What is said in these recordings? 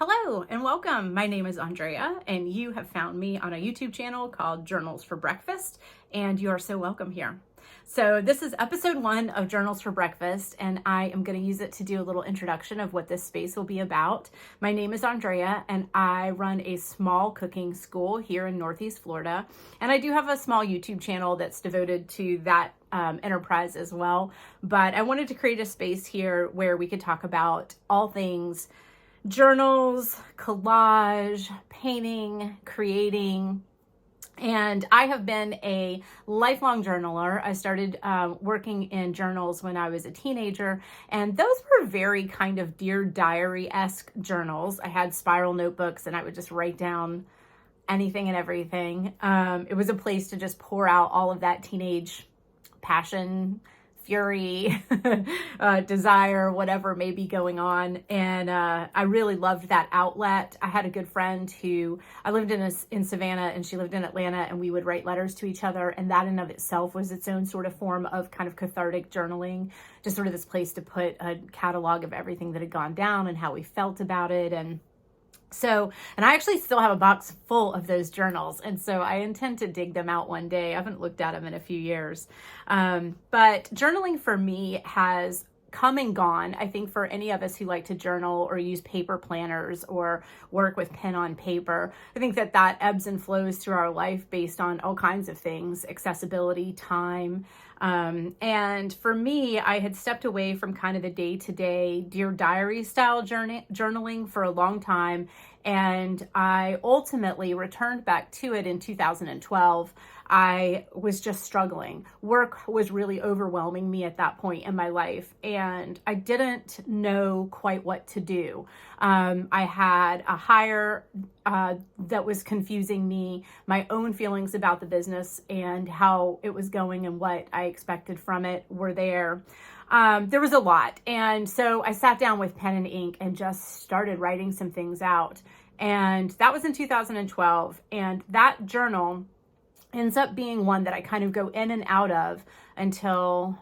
Hello and welcome. My name is Andrea and you have found me on a YouTube channel called Journals for Breakfast, and you are so welcome here. So this is episode 1 of Journals for Breakfast, and I am going to use it to do a little introduction of what this space will be about. My name is Andrea and I run a small cooking school here in Northeast Florida, and I do have a small YouTube channel that's devoted to that enterprise as well. But I wanted to create a space here where we could talk about all things journals, collage, painting, creating. And I have been a lifelong journaler. I started working in journals when I was a teenager, and those were very kind of Dear Diary-esque journals. I had spiral notebooks and I would just write down anything and everything. It was a place to just pour out all of that teenage passion, fury, desire, whatever may be going on. And I really loved that outlet. I had a good friend who, I lived in Savannah and she lived in Atlanta, and we would write letters to each other. And that in of itself was its own sort of form of kind of cathartic journaling, just sort of this place to put a catalog of everything that had gone down and how we felt about it. And I actually still have a box full of those journals. And so I intend to dig them out one day. I haven't looked at them in a few years. But journaling for me has come and gone. I think for any of us who like to journal or use paper planners or work with pen on paper, I think that ebbs and flows through our life based on all kinds of things, accessibility, time. And for me, I had stepped away from kind of the day-to-day Dear Diary style journaling for a long time. And I ultimately returned back to it in 2012. I was just struggling. Work was really overwhelming me at that point in my life, and I didn't know quite what to do. I had a hire that was confusing me, my own feelings about the business and how it was going and what I expected from it were there. There was a lot. And so I sat down with pen and ink and just started writing some things out. And that was in 2012. And that journal ends up being one that I kind of go in and out of until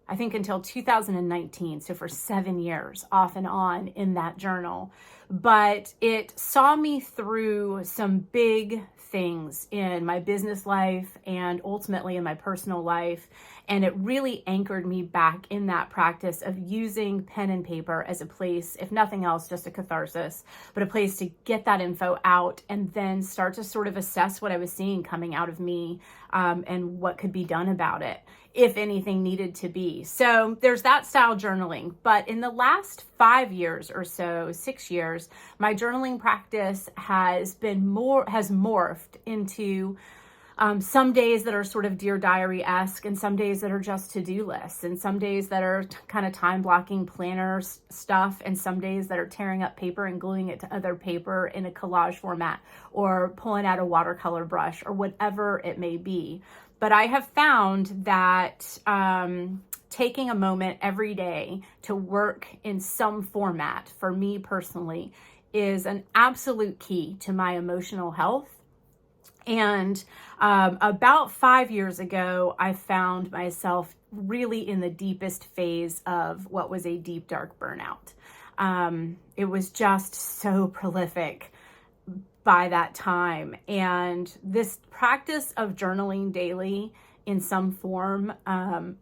2019. So for 7 years off and on in that journal. But it saw me through some big things in my business life and ultimately in my personal life. And it really anchored me back in that practice of using pen and paper as a place, if nothing else, just a catharsis, but a place to get that info out and then start to sort of assess what I was seeing coming out of me and what could be done about it, if anything needed to be. So there's that style journaling. But in the last 5 years or so, 6 years, my journaling practice has morphed into some days that are sort of Dear Diary-esque, and some days that are just to-do lists, and some days that are kind of time blocking planner stuff, and some days that are tearing up paper and gluing it to other paper in a collage format, or pulling out a watercolor brush, or whatever it may be. But I have found that taking a moment every day to work in some format, for me personally, is an absolute key to my emotional health. And about 5 years ago, I found myself really in the deepest phase of what was a deep, dark burnout. It was just so prolific by that time. And this practice of journaling daily in some form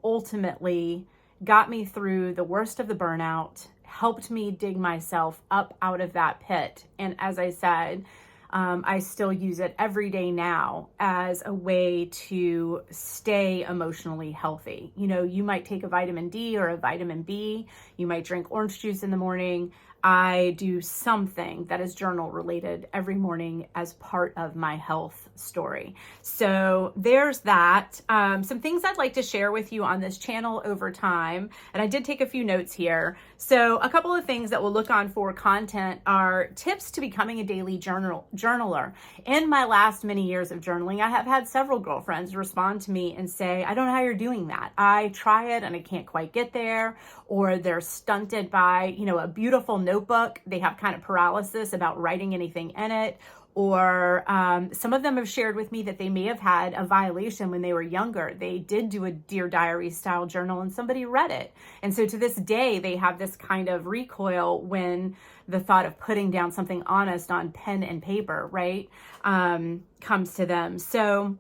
ultimately got me through the worst of the burnout, helped me dig myself up out of that pit. And as I said, I still use it every day now as a way to stay emotionally healthy. You know, you might take a vitamin D or a vitamin B. You might drink orange juice in the morning. I do something that is journal related every morning as part of my health story. So there's that. Some things I'd like to share with you on this channel over time. And I did take a few notes here. So a couple of things that we'll look on for content are tips to becoming a daily journaler. In my last many years of journaling, I have had several girlfriends respond to me and say, I don't know how you're doing that. I try it and I can't quite get there. Or they're stunted by, a beautiful notebook. They have kind of paralysis about writing anything in it. Or some of them have shared with me that they may have had a violation when they were younger. They did do a Dear Diary style journal and somebody read it. And so to this day, they have this kind of recoil when the thought of putting down something honest on pen and paper, right, comes to them. So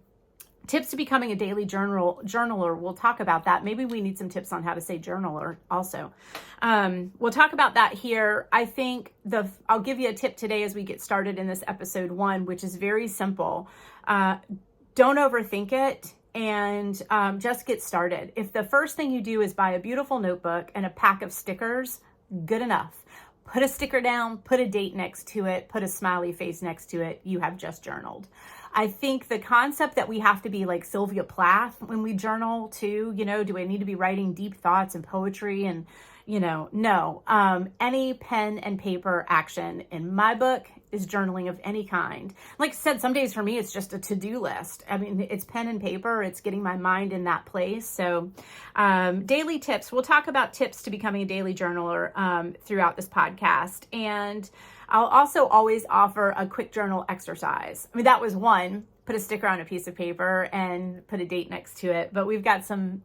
tips to becoming a daily journaler. We'll talk about that. Maybe we need some tips on how to say journaler also. We'll talk about that here. I think I'll give you a tip today as we get started in this episode 1, which is very simple. Don't overthink it, and just get started. If the first thing you do is buy a beautiful notebook and a pack of stickers, good enough. Put a sticker down, put a date next to it, put a smiley face next to it. You have just journaled. I think the concept that we have to be like Sylvia Plath when we journal too, do I need to be writing deep thoughts and poetry and, no. Any pen and paper action in my book is journaling of any kind. Like I said, some days for me, it's just a to-do list. I mean, it's pen and paper. It's getting my mind in that place. So daily tips. We'll talk about tips to becoming a daily journaler throughout this podcast. And I'll also always offer a quick journal exercise. I mean, that was one. Put a sticker on a piece of paper and put a date next to it. But we've got some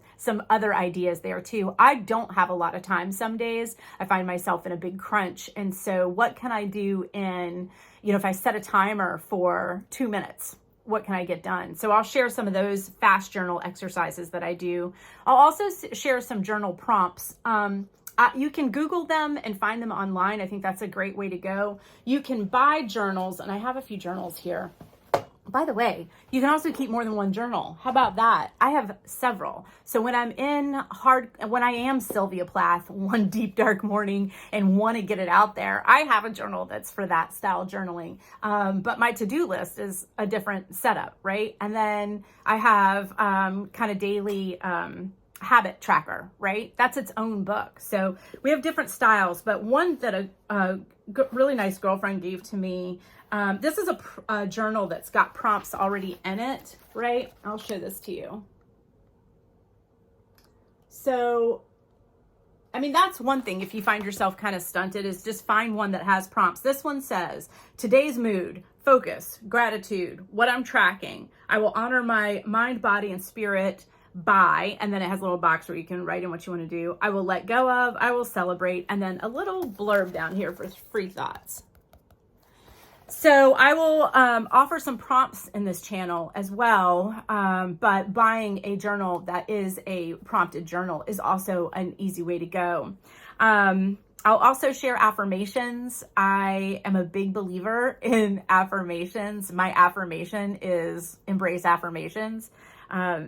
other ideas there too. I don't have a lot of time some days. I find myself in a big crunch. And so what can I do if I set a timer for 2 minutes, what can I get done? So I'll share some of those fast journal exercises that I do. I'll also share some journal prompts. You can Google them and find them online. I think that's a great way to go. You can buy journals, and I have a few journals here. By the way, you can also keep more than one journal. How about that? I have several. So when I am Sylvia Plath one deep dark morning and want to get it out there, I have a journal that's for that style journaling. But my to-do list is a different setup, right? And then I have kind of daily habit tracker, right? That's its own book. So we have different styles, but one that a really nice girlfriend gave to me, this is a journal that's got prompts already in it, right? I'll show this to you. So, I mean, that's one thing. If you find yourself kind of stunted, is just find one that has prompts. This one says, today's mood, focus, gratitude, what I'm tracking. I will honor my mind, body, and spirit by, and then it has a little box where you can write in what you want to do. I will let go of, I will celebrate, and then a little blurb down here for free thoughts. So I will offer some prompts in this channel as well, but buying a journal that is a prompted journal is also an easy way to go. I'll also share affirmations. I am a big believer in affirmations. My affirmation is embrace affirmations.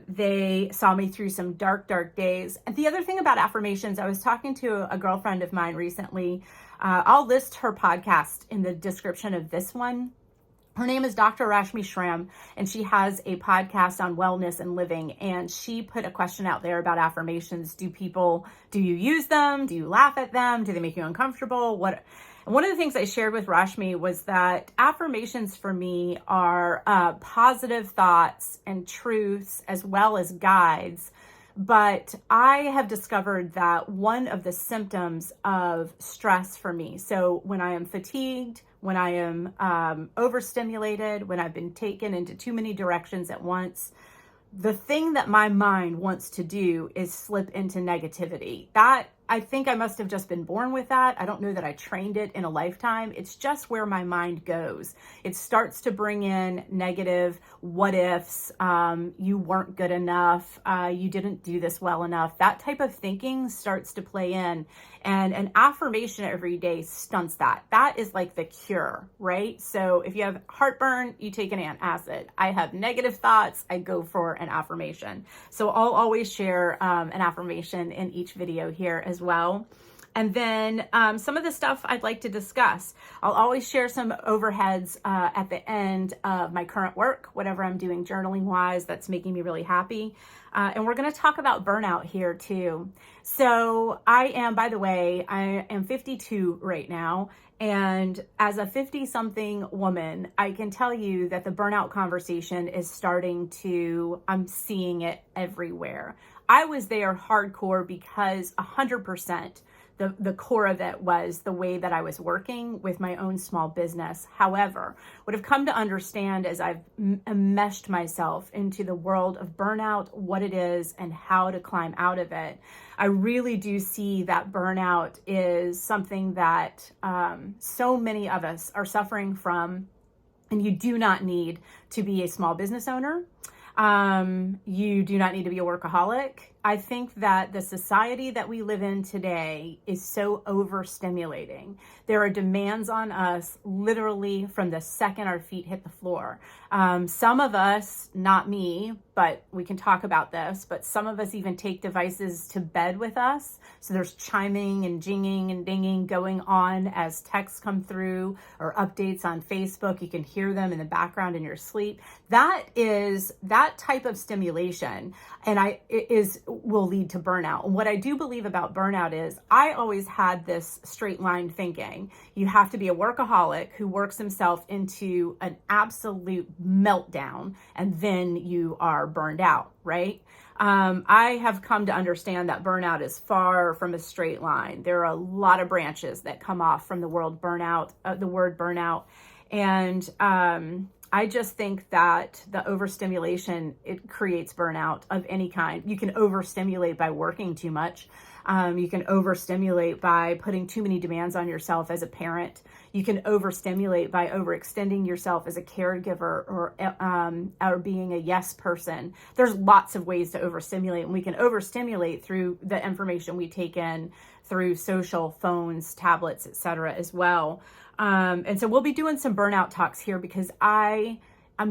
They saw me through some dark, dark days. And the other thing about affirmations, I was talking to a girlfriend of mine recently. I'll list her podcast in the description of this one. Her name is Dr. Rashmi Shram, and she has a podcast on wellness and living. And she put a question out there about affirmations. Do you use them? Do you laugh at them? Do they make you uncomfortable? One of the things I shared with Rashmi was that affirmations for me are positive thoughts and truths as well as guides. But I have discovered that one of the symptoms of stress for me, so when I am fatigued, when I am overstimulated, when I've been taken into too many directions at once, the thing that my mind wants to do is slip into negativity. That, I think I must have just been born with that. I don't know that I trained it in a lifetime. It's just where my mind goes. It starts to bring in negative what ifs, you weren't good enough, you didn't do this well enough. That type of thinking starts to play in. And an affirmation every day stunts that. That is like the cure, right? So if you have heartburn, you take an antacid. I have negative thoughts, I go for an affirmation. So I'll always share an affirmation in each video here as well. And then some of the stuff I'd like to discuss. I'll always share some overheads at the end of my current work, whatever I'm doing journaling wise that's making me really happy. And we're going to talk about burnout here too. So I am 52 right now. And as a 50-something woman, I can tell you that the burnout conversation is I'm seeing it everywhere. I was there hardcore because 100% the core of it was the way that I was working with my own small business. However, what I've come to understand as I've enmeshed myself into the world of burnout, what it is and how to climb out of it, I really do see that burnout is something that so many of us are suffering from. And you do not need to be a small business owner. You do not need to be a workaholic. I think that the society that we live in today is so overstimulating. There are demands on us literally from the second our feet hit the floor. Some of us, not me, but we can talk about this, but some of us even take devices to bed with us. So there's chiming and jinging and dinging going on as texts come through or updates on Facebook. You can hear them in the background in your sleep. That type of stimulation will lead to burnout. And what I do believe about burnout is I always had this straight line thinking. You have to be a workaholic who works himself into an absolute meltdown, and then you are burned out, right? I have come to understand that burnout is far from a straight line. There are a lot of branches that come off from the word burnout. And I just think that the overstimulation, it creates burnout of any kind. You can overstimulate by working too much. You can overstimulate by putting too many demands on yourself as a parent. You can overstimulate by overextending yourself as a caregiver or being a yes person. There's lots of ways to overstimulate, and we can overstimulate through the information we take in through social, phones, tablets, etc. as well. And so we'll be doing some burnout talks here because I'm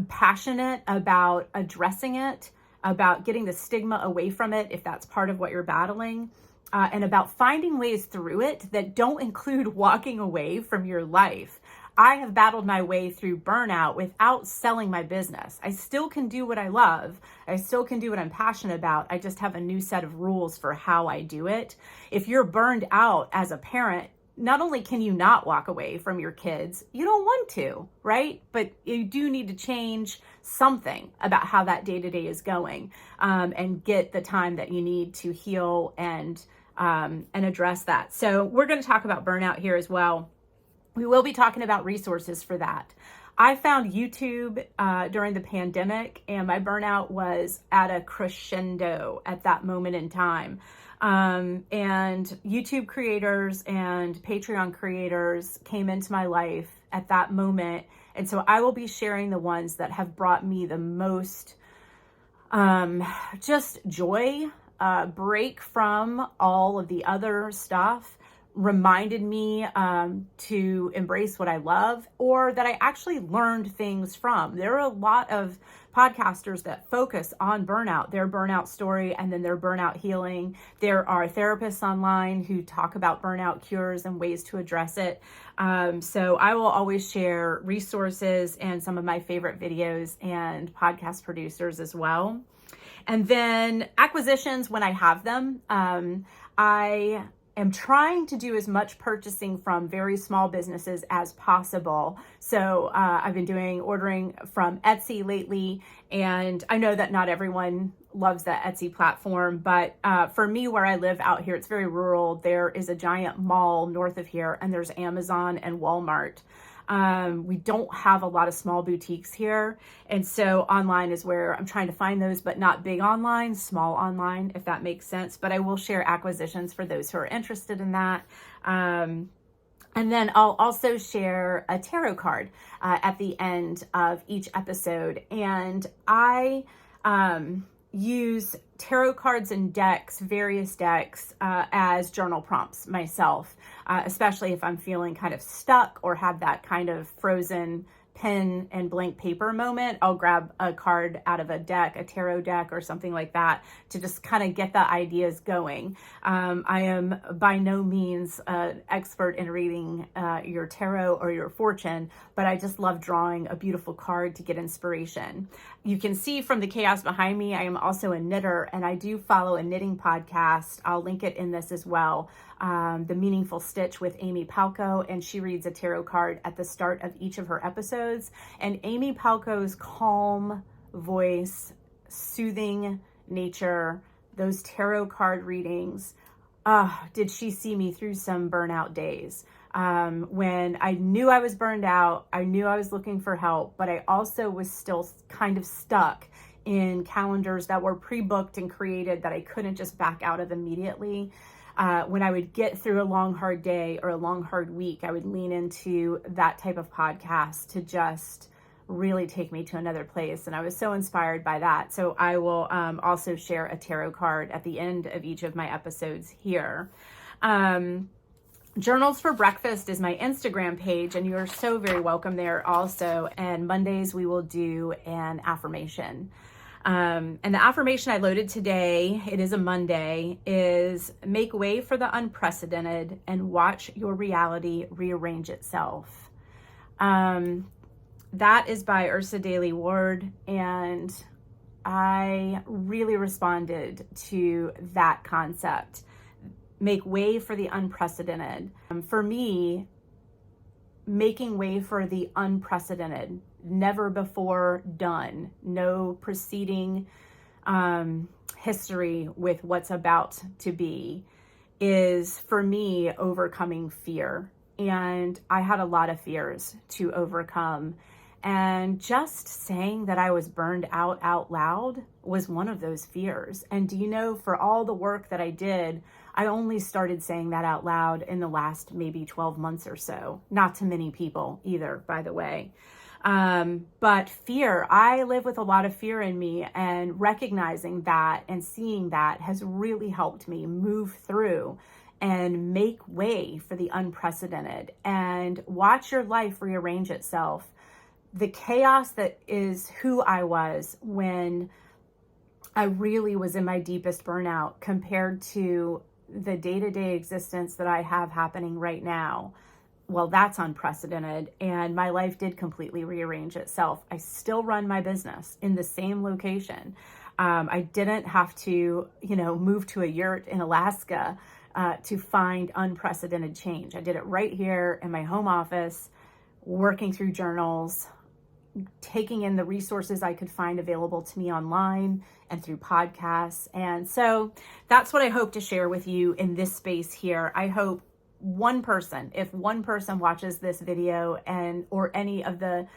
passionate about addressing it, about getting the stigma away from it if that's part of what you're battling, and about finding ways through it that don't include walking away from your life. I have battled my way through burnout without selling my business. I still can do what I love. I still can do what I'm passionate about. I just have a new set of rules for how I do it. If you're burned out as a parent, not only can you not walk away from your kids, you don't want to, right? But you do need to change something about how that day-to-day is going, and get the time that you need to heal and address that. So we're going to talk about burnout here as well. We will be talking about resources for that. I found YouTube during the pandemic, and my burnout was at a crescendo at that moment in time. And YouTube creators and Patreon creators came into my life at that moment. And so I will be sharing the ones that have brought me the most just joy, break from all of the other stuff, reminded me to embrace what I love, or that I actually learned things from. There are a lot of podcasters that focus on burnout, their burnout story, and then their burnout healing. There are therapists online who talk about burnout cures and ways to address it. So I will always share resources and some of my favorite videos and podcast producers as well. And then acquisitions when I have them. I am trying to do as much purchasing from very small businesses as possible. So I've been ordering from Etsy lately, and I know that not everyone loves the Etsy platform, but for me, where I live out here, it's very rural. There is a giant mall north of here, and there's Amazon and Walmart. We don't have a lot of small boutiques here. And so online is where I'm trying to find those, but not big online, small online, if that makes sense. But I will share acquisitions for those who are interested in that. And then I'll also share a tarot card at the end of each episode. And I use tarot cards and decks, various decks, as journal prompts myself, especially if I'm feeling kind of stuck or have that kind of frozen pen and blank paper moment. I'll grab a card out of a deck, a tarot deck or something like that, to just kind of get the ideas going. I am by no means an expert in reading your tarot or your fortune, but I just love drawing a beautiful card to get inspiration. You can see from the chaos behind me, I am also a knitter, and I do follow a knitting podcast. I'll link it in this as well. The Meaningful Stitch with Amy Palco, and she reads a tarot card at the start of each of her episodes. And Amy Palco's calm voice, soothing nature, those tarot card readings did she see me through some burnout days. When I knew I was burned out, I knew I was looking for help, but I also was still kind of stuck in calendars that were pre-booked and created that I couldn't just back out of immediately. When I would get through a long, hard day or a long, hard week, I would lean into that type of podcast to just really take me to another place. And I was so inspired by that. So I will also share a tarot card at the end of each of my episodes here. Journals for Breakfast is my Instagram page, and you are so very welcome there also. And Mondays we will do an affirmation. And the affirmation I loaded today, it is a Monday, is make way for the unprecedented and watch your reality rearrange itself. That is by Ursa Daly Ward, and I really responded to that concept. Make way for the unprecedented. For me, making way for the unprecedented, never before done, no preceding history with what's about to be, is for me overcoming fear. And I had a lot of fears to overcome. And just saying that I was burned out loud was one of those fears. And do you know, for all the work that I did, I only started saying that out loud in the last maybe 12 months or so. Not to many people either, by the way. But fear, I live with a lot of fear in me, and recognizing that and seeing that has really helped me move through and make way for the unprecedented and watch your life rearrange itself. The chaos that is who I was when I really was in my deepest burnout compared to the day-to-day existence that I have happening right now. Well, that's unprecedented. And my life did completely rearrange itself. I still run my business in the same location. I didn't have to, move to a yurt in Alaska to find unprecedented change. I did it right here in my home office, working through journals, taking in the resources I could find available to me online and through podcasts. And so that's what I hope to share with you in this space here. I hope if one person watches this video or any of the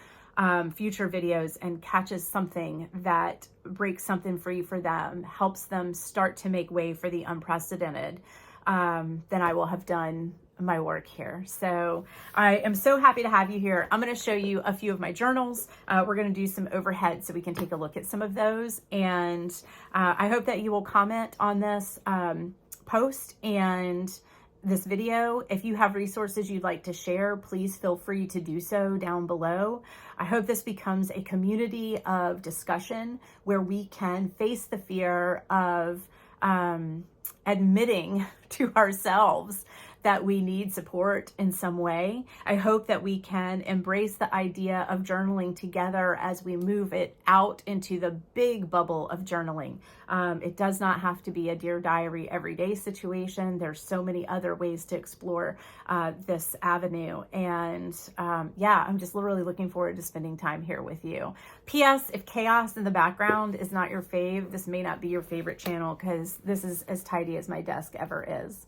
future videos and catches something that breaks something free for them, helps them start to make way for the unprecedented, then I will have done my work here. So I am so happy to have you here. I'm going to show you a few of my journals. We're going to do some overhead so we can take a look at some of those. And I hope that you will comment on this post and this video. If you have resources you'd like to share, please feel free to do so down below. I hope this becomes a community of discussion where we can face the fear of admitting to ourselves that we need support in some way. I hope that we can embrace the idea of journaling together as we move it out into the big bubble of journaling. It does not have to be a Dear Diary everyday situation. There's so many other ways to explore this avenue. And I'm just literally looking forward to spending time here with you. P.S. If chaos in the background is not your fave, this may not be your favorite channel, because this is as tidy as my desk ever is.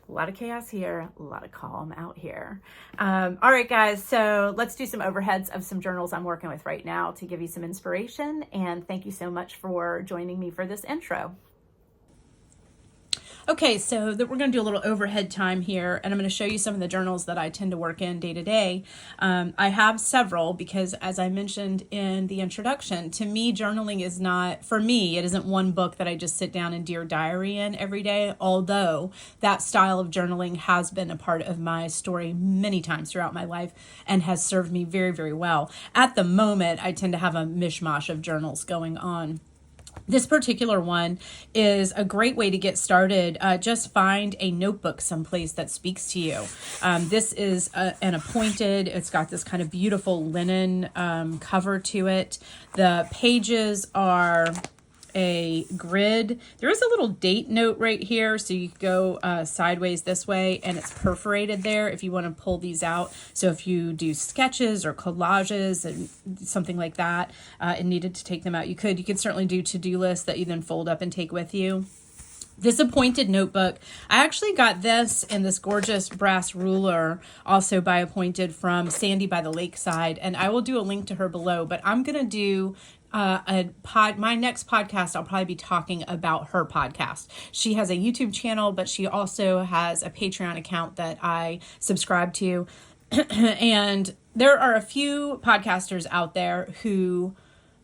A lot of chaos here, a lot of calm out here. All right, guys, so let's do some overheads of some journals I'm working with right now to give you some inspiration. And thank you so much for joining me for this intro. Okay, so we're going to do a little overhead time here, and I'm going to show you some of the journals that I tend to work in day to day. I have several because, as I mentioned in the introduction, to me, journaling is not, for me, it isn't one book that I just sit down and Dear Diary in every day, although that style of journaling has been a part of my story many times throughout my life and has served me very, very well. At the moment, I tend to have a mishmash of journals going on. This particular one is a great way to get started. Just find a notebook someplace that speaks to you. This is an appointed, it's got this kind of beautiful linen cover to it. The pages are a grid. There is a little date note right here, so you go sideways this way, and it's perforated there if you want to pull these out. So if you do sketches or collages and something like that and needed to take them out, you could certainly do to-do lists that you then fold up and take with you. This appointed notebook, I actually got this and this gorgeous brass ruler also by Appointed from Sandy by the Lakeside, and I will do a link to her below, but I'm going to do my next podcast, I'll probably be talking about her podcast. She has a YouTube channel, but she also has a Patreon account that I subscribe to. And there are a few podcasters out there who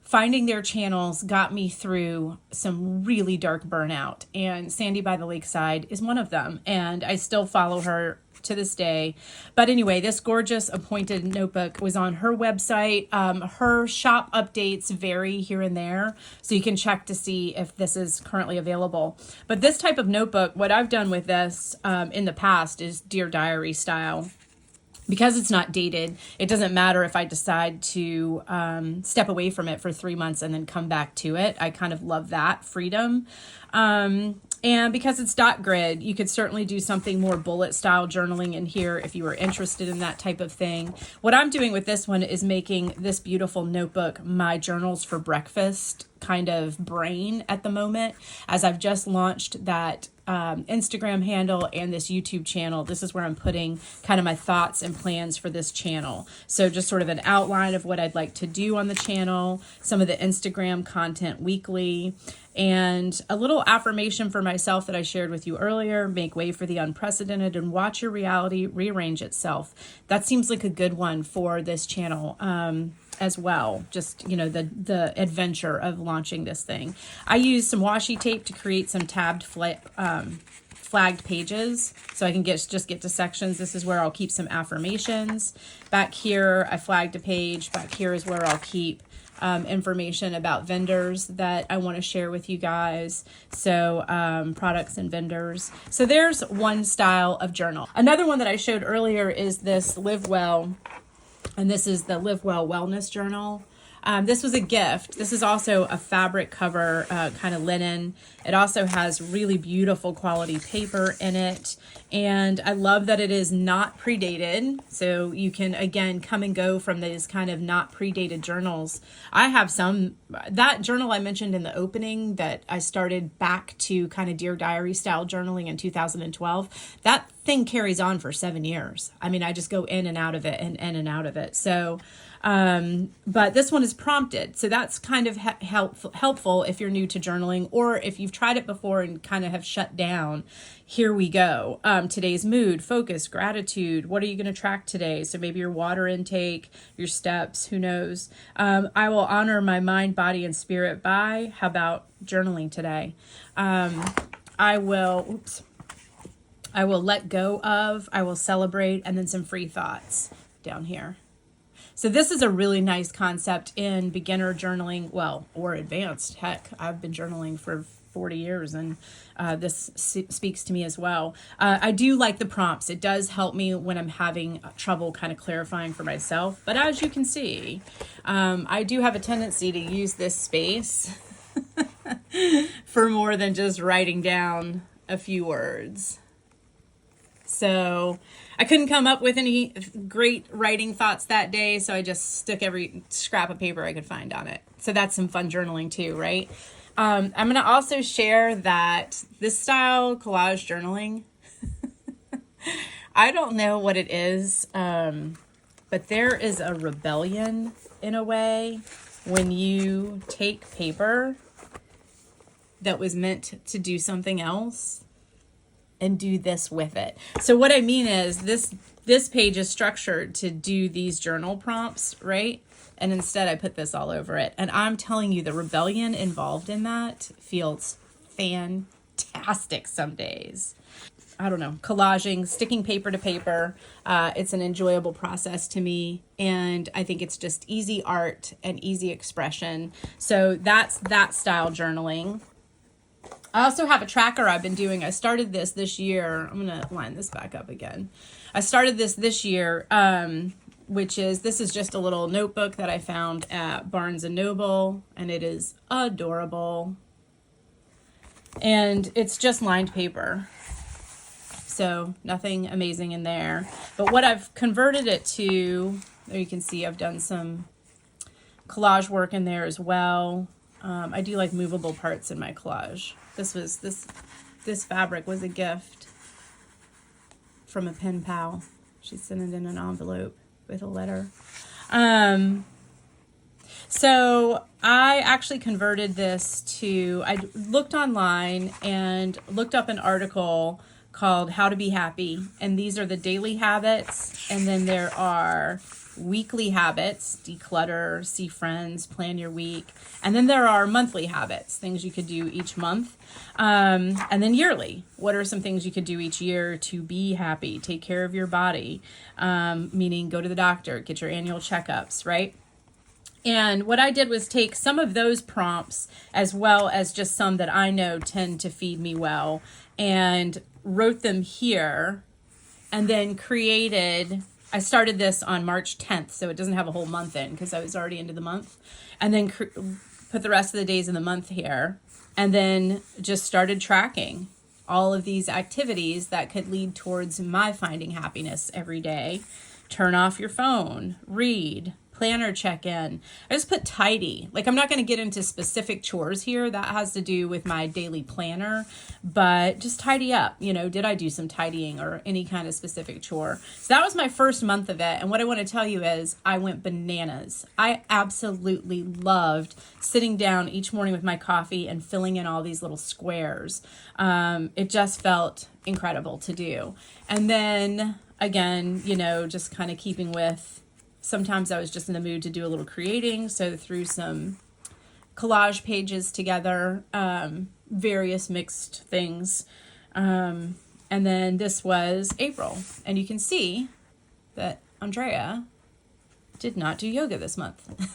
finding their channels got me through some really dark burnout, and Sandy by the Lakeside is one of them, and I still follow her to this day. But anyway, this gorgeous Appointed notebook was on her website. Her shop updates vary here and there, so you can check to see if this is currently available. But this type of notebook, what I've done with this in the past is Dear Diary style. Because it's not dated, it doesn't matter if I decide to step away from it for 3 months and then come back to it. I kind of love that freedom. And because it's dot grid, you could certainly do something more bullet style journaling in here if you were interested in that type of thing. What I'm doing with this one is making this beautiful notebook my journals for breakfast kind of brain at the moment, as I've just launched that Instagram handle and this YouTube channel. This is where I'm putting kind of my thoughts and plans for this channel. So just sort of an outline of what I'd like to do on the channel, some of the Instagram content weekly, and a little affirmation for myself that I shared with you earlier: make way for the unprecedented and watch your reality rearrange itself. That seems like a good one for this channel as well. Just, you know, the adventure of launching this thing. I used some washi tape to create some tabbed flagged pages so I can just get to sections. This is where I'll keep some affirmations. Back here, I flagged a page. Back here is where I'll keep information about vendors that I want to share with you guys. So products and vendors. So there's one style of journal. Another one that I showed earlier is this Live Well, and this is the Live Well Wellness Journal. This was a gift. This is also a fabric cover, kind of linen. It also has really beautiful quality paper in it. And I love that it is not predated. So you can, again, come and go from these kind of not predated journals. I have that journal I mentioned in the opening that I started back to kind of Dear Diary style journaling in 2012. That thing carries on for 7 years. I mean, I just go in and out of it and in and out of it. So but this one is prompted. So that's kind of helpful if you're new to journaling, or if you've tried it before and kind of have shut down. Here we go. Today's mood, focus, gratitude. What are you going to track today? So maybe your water intake, your steps, who knows? I will honor my mind, body, and spirit by. How about journaling today? I will let go of, I will celebrate, and then some free thoughts down here. So this is a really nice concept in beginner journaling, well, or advanced. Heck, I've been journaling for 40 years, and this speaks to me as well. I do like the prompts. It does help me when I'm having trouble kind of clarifying for myself. But as you can see, I do have a tendency to use this space for more than just writing down a few words. So I couldn't come up with any great writing thoughts that day, so I just stuck every scrap of paper I could find on it. So that's some fun journaling too, right? I'm going to also share that this style collage journaling, I don't know what it is, but there is a rebellion in a way when you take paper that was meant to do something else and do this with it. So what I mean is this page is structured to do these journal prompts, right? And instead I put this all over it. And I'm telling you, the rebellion involved in that feels fantastic some days. I don't know, collaging, sticking paper to paper. It's an enjoyable process to me. And I think it's just easy art and easy expression. So that's that style journaling. I also have a tracker I've been doing. I started this year. I'm going to line this back up again. I started this year, this is just a little notebook that I found at Barnes & Noble, and it is adorable. And it's just lined paper. So nothing amazing in there. But what I've converted it to, there you can see I've done some collage work in there as well. I do like movable parts in my collage. This This fabric was a gift from a pen pal. She sent it in an envelope with a letter. So I actually converted this to, I looked online and looked up an article called How to Be Happy. And these are the daily habits. And then there are weekly habits: declutter, see friends, plan your week. And then there are monthly habits, things you could do each month. And then yearly, what are some things you could do each year to be happy, take care of your body, meaning go to the doctor, get your annual checkups, right? And what I did was take some of those prompts, as well as just some that I know tend to feed me well, and wrote them here, and then created, I started this on March 10th, so it doesn't have a whole month in because I was already into the month, and then put the rest of the days in the month here, and then just started tracking all of these activities that could lead towards my finding happiness every day. Turn off your phone, read, planner check-in. I just put tidy. Like, I'm not going to get into specific chores here. That has to do with my daily planner, but just tidy up. You know, did I do some tidying or any kind of specific chore? So that was my first month of it. And what I want to tell you is I went bananas. I absolutely loved sitting down each morning with my coffee and filling in all these little squares. It just felt incredible to do. And then again, you know, just kind of keeping with, sometimes I was just in the mood to do a little creating, so threw some collage pages together, various mixed things. And then this was April, and you can see that Andrea did not do yoga this month.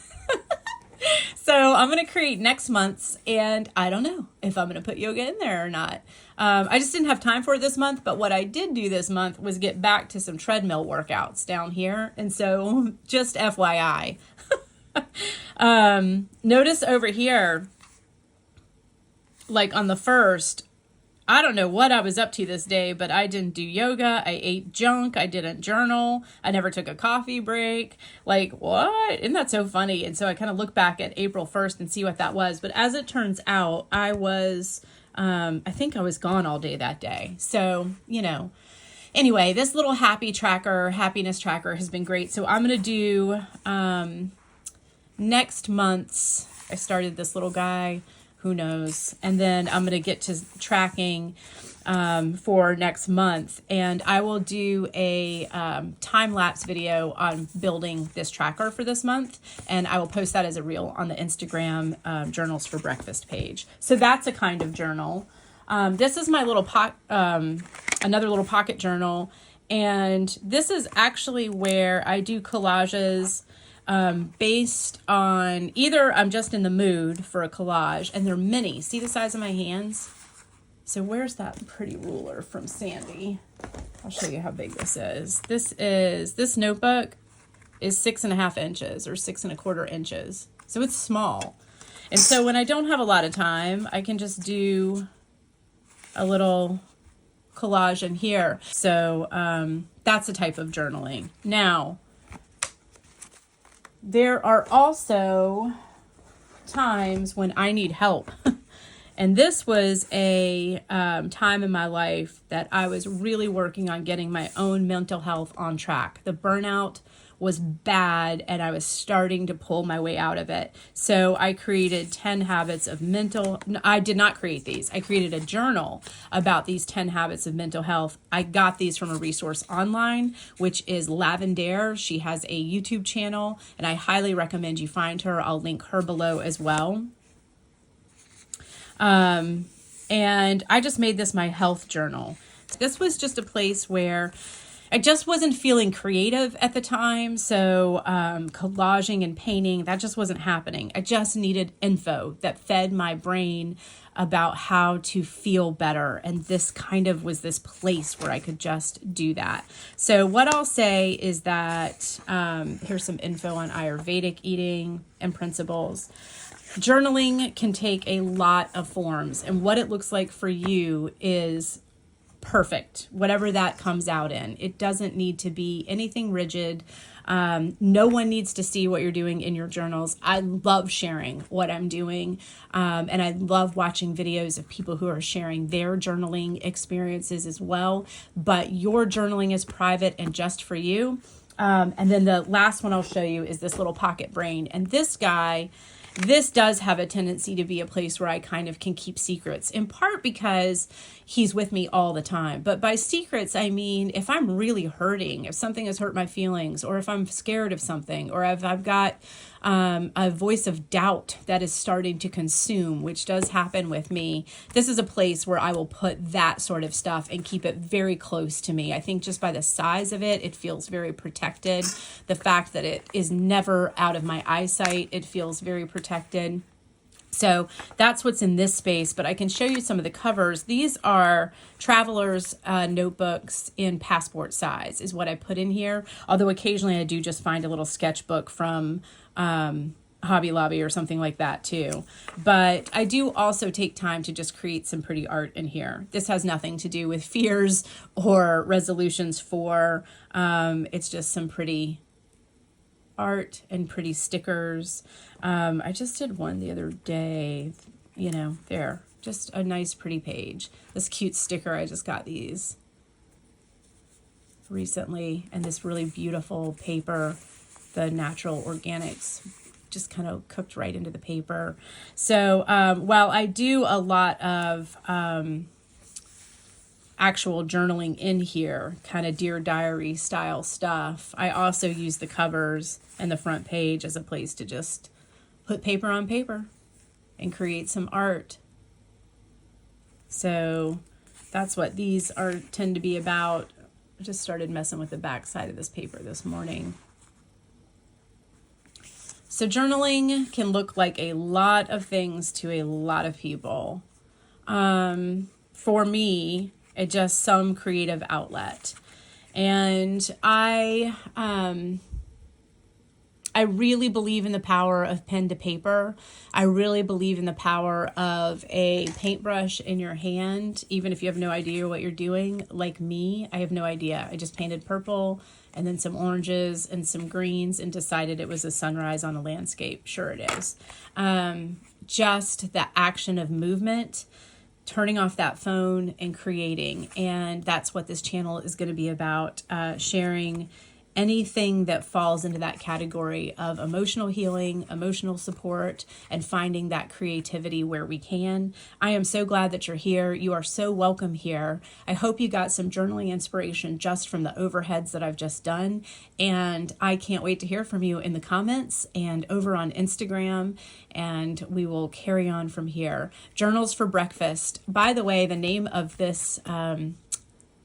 So I'm going to create next month's, and I don't know if I'm going to put yoga in there or not. I just didn't have time for it this month, but what I did do this month was get back to some treadmill workouts down here. And so just FYI, notice over here, like on the 1st, I don't know what I was up to this day, but I didn't do yoga. I ate junk. I didn't journal. I never took a coffee break. Like, what? Isn't that so funny? And so I kind of look back at April 1st and see what that was. But as it turns out, I think I was gone all day that day. So, you know, anyway, this little happiness tracker has been great. So I'm going to do next month's, I started this little guy, who knows? And then I'm going to get to tracking for next month. And I will do a time-lapse video on building this tracker for this month. And I will post that as a reel on the Instagram Journals for Breakfast page. So that's a kind of journal. This is my little another little pocket journal. And this is actually where I do collages based on either I'm just in the mood for a collage, and they're mini. See the size of my hands? So where's that pretty ruler from Sandy? I'll show you how big this is. This notebook is 6.5 inches or 6.25 inches. So it's small. And so when I don't have a lot of time, I can just do a little collage in here. So that's a type of journaling. Now, there are also times when I need help. And this was a time in my life that I was really working on getting my own mental health on track. The burnout was bad, and I was starting to pull my way out of it. So I created 10 habits of I did not create these. I created a journal about these 10 habits of mental health. I got these from a resource online, which is Lavender. She has a YouTube channel, and I highly recommend you find her. I'll link her below as well. And I just made this my health journal. This was just a place where I just wasn't feeling creative at the time. So collaging and painting, that just wasn't happening. I just needed info that fed my brain about how to feel better. And this kind of was this place where I could just do that. So what I'll say is that here's some info on Ayurvedic eating and principles. Journaling can take a lot of forms, and what it looks like for you is perfect, whatever that comes out in. It doesn't need to be anything rigid. No one needs to see what you're doing in your journals. I love sharing what I'm doing. And I love watching videos of people who are sharing their journaling experiences as well. But your journaling is private and just for you. And then the last one I'll show you is this little pocket brain. And this does have a tendency to be a place where I kind of can keep secrets, in part because he's with me all the time. But by secrets, I mean, if I'm really hurting, if something has hurt my feelings, or if I'm scared of something, or if I've got a voice of doubt that is starting to consume, which does happen with me, this is a place where I will put that sort of stuff and keep it very close to me. I think just by the size of it, it feels very protected. The fact that it is never out of my eyesight, it feels very protected. So that's what's in this space, but I can show you some of the covers. These are travelers' notebooks in passport size is what I put in here. Although occasionally I do just find a little sketchbook from Hobby Lobby or something like that too. But I do also take time to just create some pretty art in here. This has nothing to do with fears or resolutions for, it's just some pretty art and pretty stickers. I just did one the other day, there, just a nice pretty page. This cute sticker, I just got these recently, and this really beautiful paper, the natural organics, just kind of cooked right into the paper. So while I do a lot of actual journaling in here, kind of Dear Diary style stuff, I also use the covers and the front page as a place to just put paper on paper and create some art. So that's what these tend to be about. I just started messing with the back side of this paper this morning. So journaling can look like a lot of things to a lot of people. For me, it's just some creative outlet. And I really believe in the power of pen to paper. I really believe in the power of a paintbrush in your hand, even if you have no idea what you're doing. Like me, I have no idea. I just painted purple and then some oranges and some greens and decided it was a sunrise on a landscape. Sure it is. Just the action of movement, turning off that phone and creating. And that's what this channel is going to be about, sharing anything that falls into that category of emotional healing, emotional support, and finding that creativity where we can. I am so glad that you're here. You are so welcome here. I hope you got some journaling inspiration just from the overheads that I've just done. And I can't wait to hear from you in the comments and over on Instagram, and we will carry on from here. Journals for Breakfast. By the way, the name of this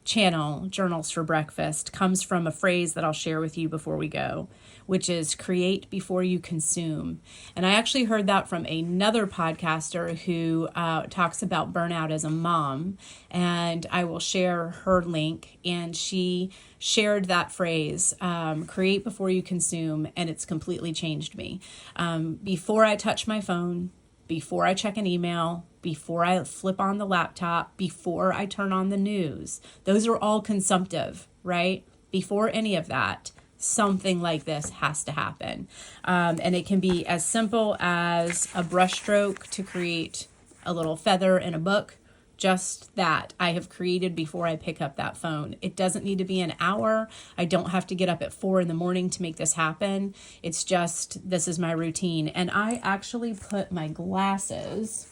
channel, Journals for Breakfast, comes from a phrase that I'll share with you before we go, which is create before you consume. And I actually heard that from another podcaster who talks about burnout as a mom, and I will share her link. And she shared that phrase, create before you consume, and it's completely changed me. Before I touch my phone, before I check an email, before I flip on the laptop, before I turn on the news. Those are all consumptive, right? Before any of that, something like this has to happen. And it can be as simple as a brushstroke to create a little feather in a book. Just that I have created before I pick up that phone. It doesn't need to be an hour. I don't have to get up at 4 a.m. to make this happen. It's just, this is my routine. And I actually put my glasses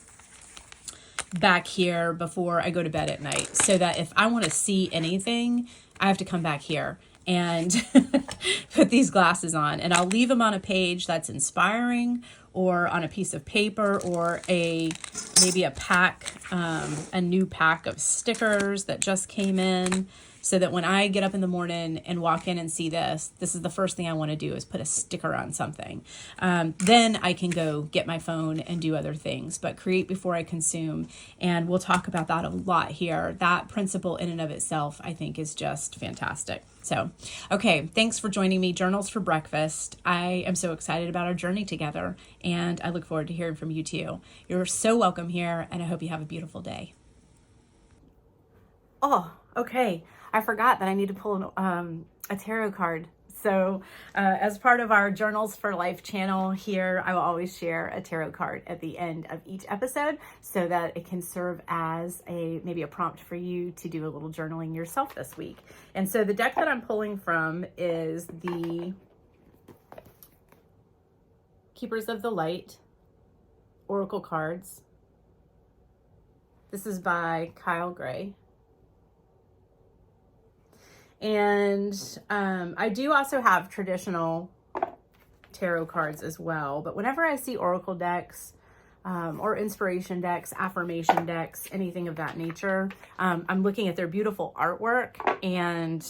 back here before I go to bed at night, so that if I want to see anything, I have to come back here and put these glasses on, and I'll leave them on a page that's inspiring, or on a piece of paper, or maybe a pack, a new pack of stickers that just came in, so that when I get up in the morning and walk in and see this is the first thing I want to do, is put a sticker on something. Then I can go get my phone and do other things, but create before I consume. And we'll talk about that a lot here. That principle in and of itself, I think, is just fantastic. So, okay, thanks for joining me. Journals for Breakfast. I am so excited about our journey together, and I look forward to hearing from you too. You're so welcome here, and I hope you have a beautiful day. Oh, okay. I forgot that I need to pull a tarot card. So as part of our Journals for Life channel here, I will always share a tarot card at the end of each episode so that it can serve as maybe a prompt for you to do a little journaling yourself this week. And so the deck that I'm pulling from is the Keepers of the Light Oracle cards. This is by Kyle Gray. And I do also have traditional tarot cards as well. But whenever I see oracle decks or inspiration decks, affirmation decks, anything of that nature, I'm looking at their beautiful artwork and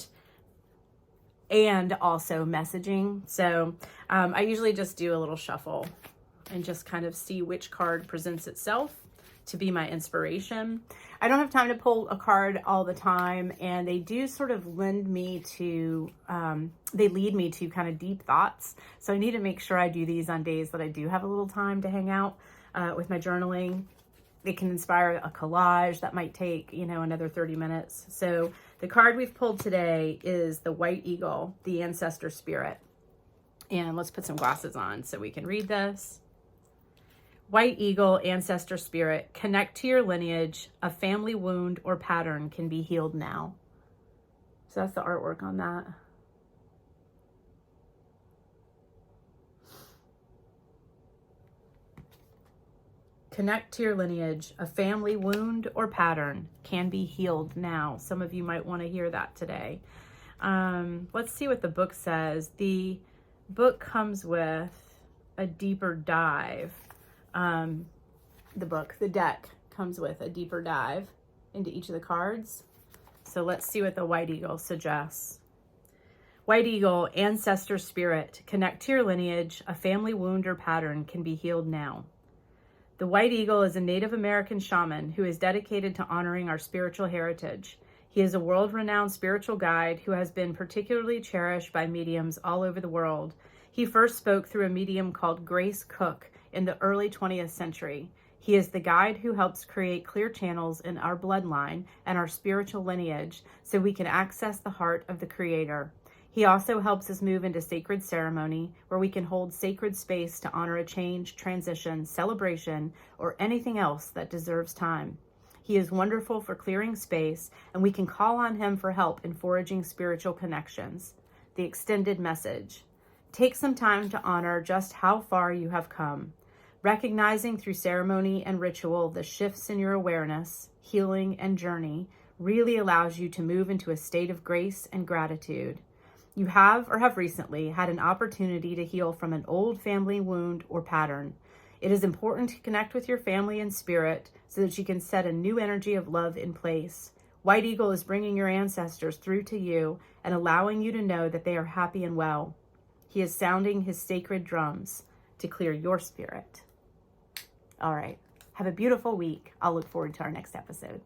also messaging. So I usually just do a little shuffle and just kind of see which card presents itself to be my inspiration. I don't have time to pull a card all the time, and they do sort of lead me to kind of deep thoughts. So I need to make sure I do these on days that I do have a little time to hang out with my journaling. It can inspire a collage that might take, another 30 minutes. So the card we've pulled today is the White Eagle, the Ancestor Spirit. And let's put some glasses on so we can read this. White Eagle, Ancestor Spirit, connect to your lineage. A family wound or pattern can be healed now. So that's the artwork on that. Connect to your lineage. A family wound or pattern can be healed now. Some of you might want to hear that today. Let's see what the book says. The book comes with a deeper dive. The deck comes with a deeper dive into each of the cards. So let's see what the White Eagle suggests. White Eagle, Ancestor Spirit, connect to your lineage. A family wound or pattern can be healed now. The White Eagle is a Native American shaman who is dedicated to honoring our spiritual heritage. He is a world-renowned spiritual guide who has been particularly cherished by mediums all over the world. He first spoke through a medium called Grace Cook in the early 20th century. He is the guide who helps create clear channels in our bloodline and our spiritual lineage so we can access the heart of the Creator. He also helps us move into sacred ceremony where we can hold sacred space to honor a change, transition, celebration, or anything else that deserves time. He is wonderful for clearing space, and we can call on him for help in forging spiritual connections. The extended message. Take some time to honor just how far you have come. Recognizing through ceremony and ritual the shifts in your awareness, healing, and journey really allows you to move into a state of grace and gratitude. You have or have recently had an opportunity to heal from an old family wound or pattern. It is important to connect with your family and spirit so that you can set a new energy of love in place. White Eagle is bringing your ancestors through to you and allowing you to know that they are happy and well. He is sounding his sacred drums to clear your spirit. All right. Have a beautiful week. I'll look forward to our next episode.